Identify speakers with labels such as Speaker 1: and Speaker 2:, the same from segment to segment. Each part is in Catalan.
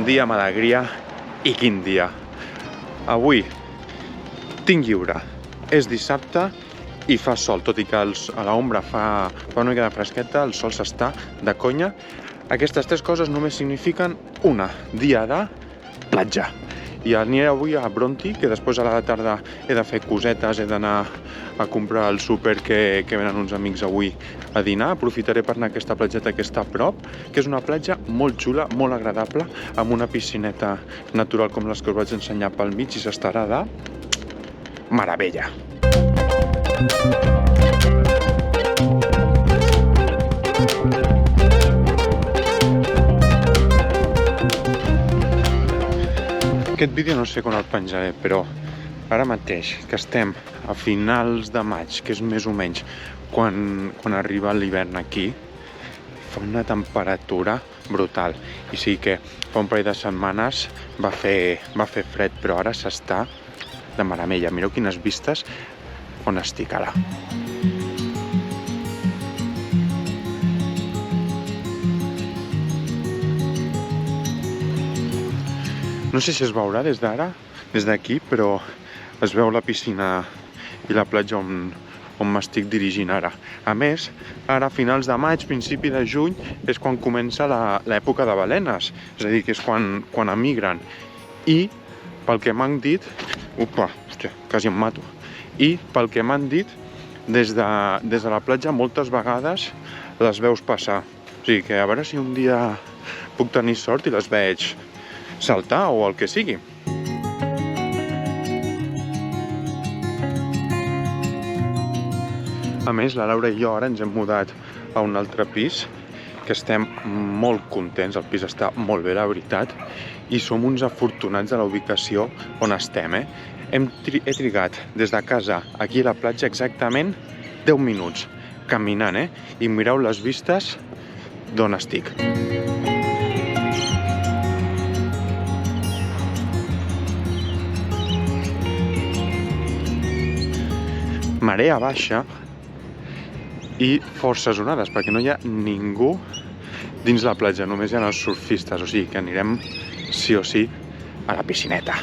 Speaker 1: dia, amb alegria, i quin dia. Avui tinc lliure, és dissabte i fa sol, tot i que a l'ombra fa una mica de fresqueta, el sol s'està de conya. Aquestes tres coses només signifiquen dia de platja. I aniré avui a Bronti, que després a la tarda he de fer cosetes, he d'anar a comprar al súper que venen uns amics avui a dinar. Aprofitaré per anar a aquesta platgeta que està a prop, que és una platja molt xula, molt agradable, amb una piscineta natural com les que us vaig ensenyar pel mig i s'estarà de meravella. Aquest vídeo no sé quan el penjaré, però ara mateix que estem a finals de maig, que és més o menys quan arriba l'hivern aquí, fa una temperatura brutal. I sí que fa un parell de setmanes va fer fred, però ara s'està de meravella. Mireu quines vistes on estic ara. No sé si es veurà des d'ara, des d'aquí, però es veu la piscina i la platja on m'estic dirigint ara. A més, ara a finals de maig, principi de juny, és quan comença l'època de balenes, és a dir, que és quan emigren. I pel que m'han dit... hòstia, quasi em mato. I pel que m'han dit, des de la platja moltes vegades les veus passar. O sigui que a veure si un dia puc tenir sort i les veig saltar o el que sigui. A més, la Laura i jo ara ens hem mudat a un altre pis, que estem molt contents, el pis està molt bé, la veritat, i som uns afortunats de la ubicació on estem. He trigat des de casa aquí a la platja exactament 10 minuts caminant, i mireu les vistes d'on estic. Marea baixa i forces onades, perquè no hi ha ningú dins la platja, només hi ha els surfistes, o sigui que anirem sí o sí a la piscineta.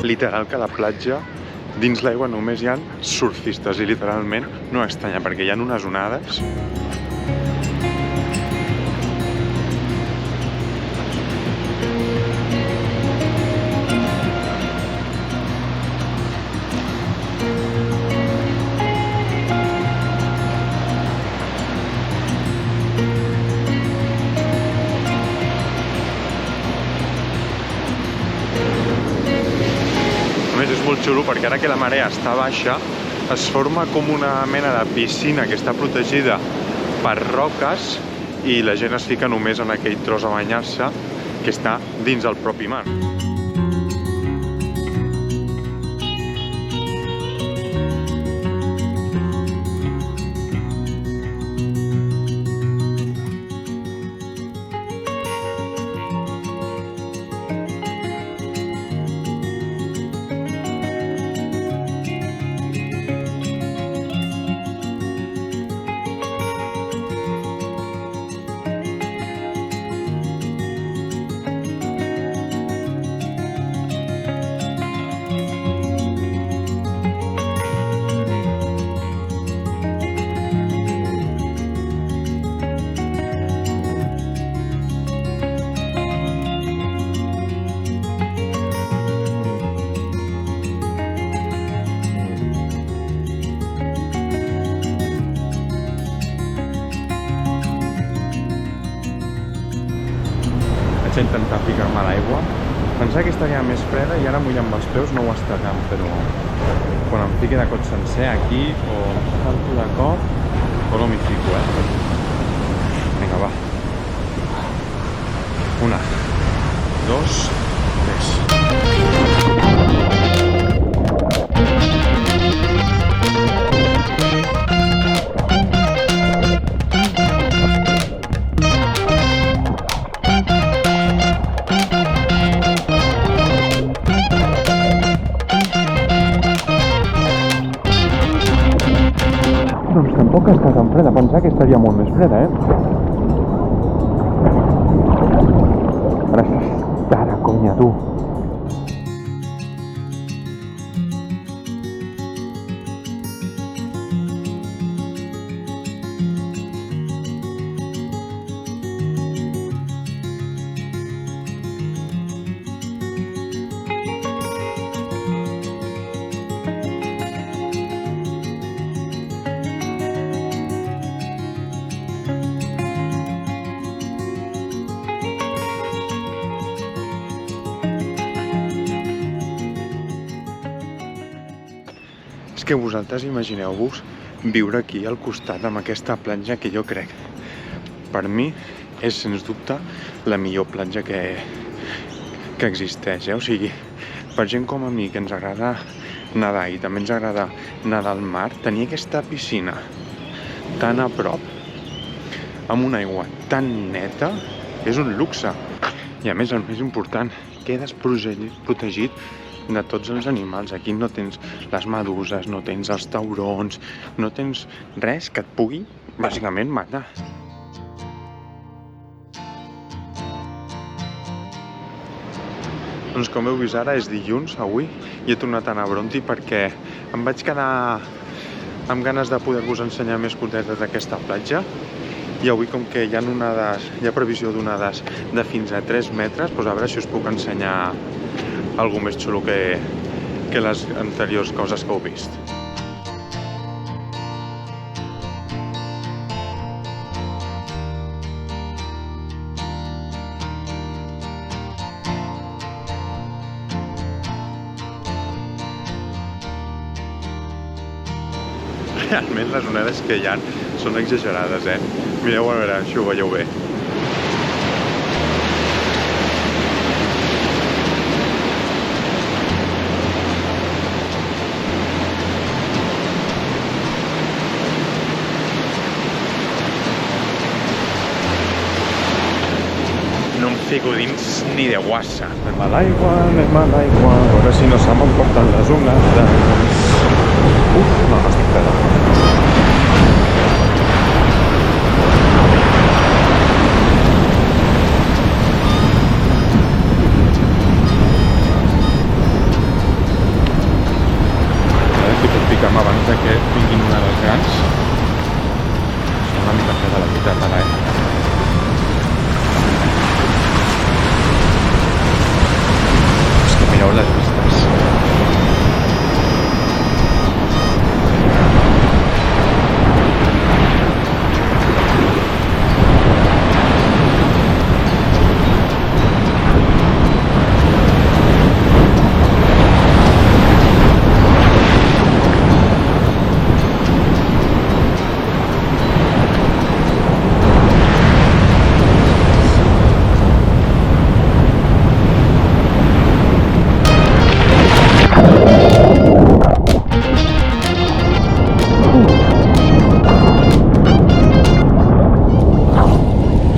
Speaker 1: Literal que a la platja dins l'aigua només hi ha surfistes i literalment no estranya perquè hi ha unes onades. És molt xulo perquè ara que la marea està baixa es forma com una mena de piscina que està protegida per roques i la gent es fica només en aquell tros a banyar-se que està dins el propi mar. Vaig intentar ficar-me a l'aigua. Pensava que estaria més freda i ara mullant els peus no ho està tant, però quan em fiqui de cot sencer aquí o salto de cop o no m'hi fico, Vinga, va. 1, 2, 3. Doncs tampoc està tan freda, pensava que estaria molt més freda, Ara estàs cara, conya, tu. És que vosaltres imagineu-vos viure aquí al costat amb aquesta platja que jo crec, per mi, és sens dubte la millor platja que existeix, O sigui, per gent com a mi que ens agrada nedar i també ens agrada nedar al mar, tenir aquesta piscina tan a prop, amb una aigua tan neta, és un luxe. I a més, el més important, quedes protegit de tots els animals. Aquí no tens les meduses, no tens els taurons, no tens res que et pugui, bàsicament, matar. Doncs com heu vist ara, és dilluns, avui, i he tornat a anar a Bronte perquè em vaig quedar amb ganes de poder-vos ensenyar més cosetes d'aquesta platja. I avui, com que hi ha previsió d'onades de fins a 3 metres, doncs a veure si us puc ensenyar alguna més xulo que les anteriors coses que heu vist. Realment les onades que hi ha són exagerades, Mireu a veure si ho veieu bé. No em fico dins ni de guassa. Anem a l'aigua, a veure si no se m'emporten les onades. Uf, no estic freda. A veure si puc ficar-me abans que vinguin onades grans. És una mica freda la veritat ara, És que mireu les vistes.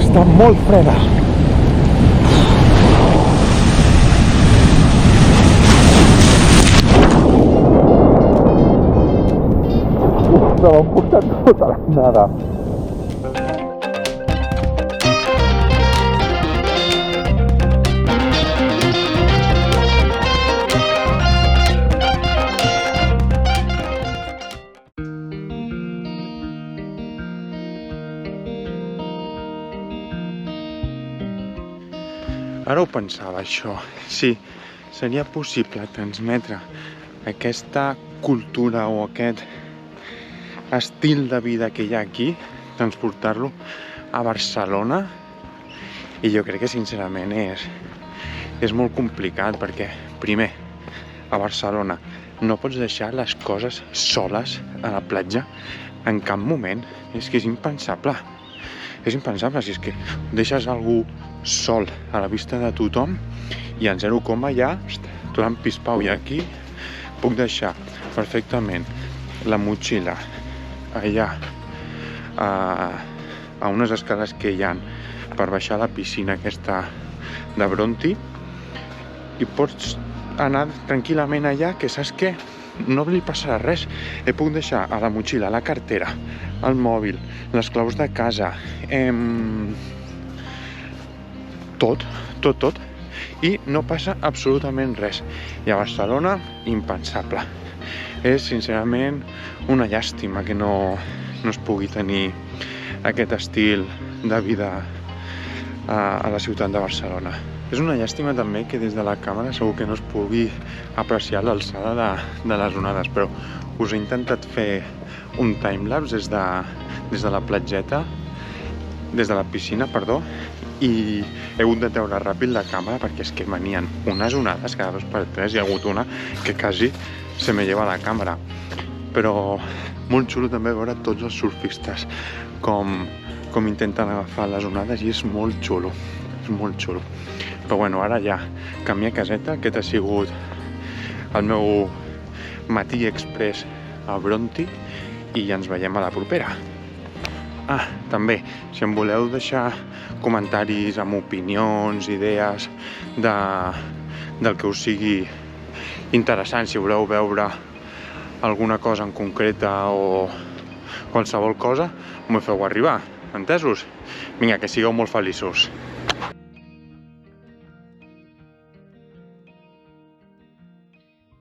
Speaker 1: Està molt freda. Se m'ha emportat tota la nada. Ara ho pensava, això. Sí, seria possible transmetre aquesta cultura o aquest estil de vida que hi ha aquí, transportar-lo a Barcelona, i jo crec que sincerament és molt complicat perquè, primer, a Barcelona no pots deixar les coses soles a la platja en cap moment. És que és impensable. És impensable, si és que deixes algú sol a la vista de tothom i en 0, ja tot empispau. I aquí puc deixar perfectament la motxilla allà a unes escales que hi ha per baixar a la piscina aquesta de Bronte, i pots anar tranquil·lament allà, que saps que no li passarà res. He pogut deixar a la motxilla, la cartera, el mòbil, les claus de casa, tot, i no passa absolutament res. I a Barcelona, impensable. És, sincerament, una llàstima que no es pugui tenir aquest estil de vida a la ciutat de Barcelona. És una llàstima també que des de la càmera segur que no es pugui apreciar l'alçada de les onades, però us he intentat fer un timelapse des de la platgeta, des de la piscina, perdó, i he hagut de treure ràpid la càmera perquè és que venien unes onades cada 2x3, hi ha hagut una que quasi se me lleva la càmera. Però molt xulo també veure tots els surfistes com intenten agafar les onades i és molt xulo, Però bueno, ara ja canvia caseta, aquest ha sigut el meu matí express a Bronte i ja ens veiem a la propera. També, si em voleu deixar comentaris amb opinions, idees del que us sigui interessant, si voleu veure alguna cosa en concreta o qualsevol cosa, m'ho feu arribar, entesos? Vinga, que sigueu molt feliços.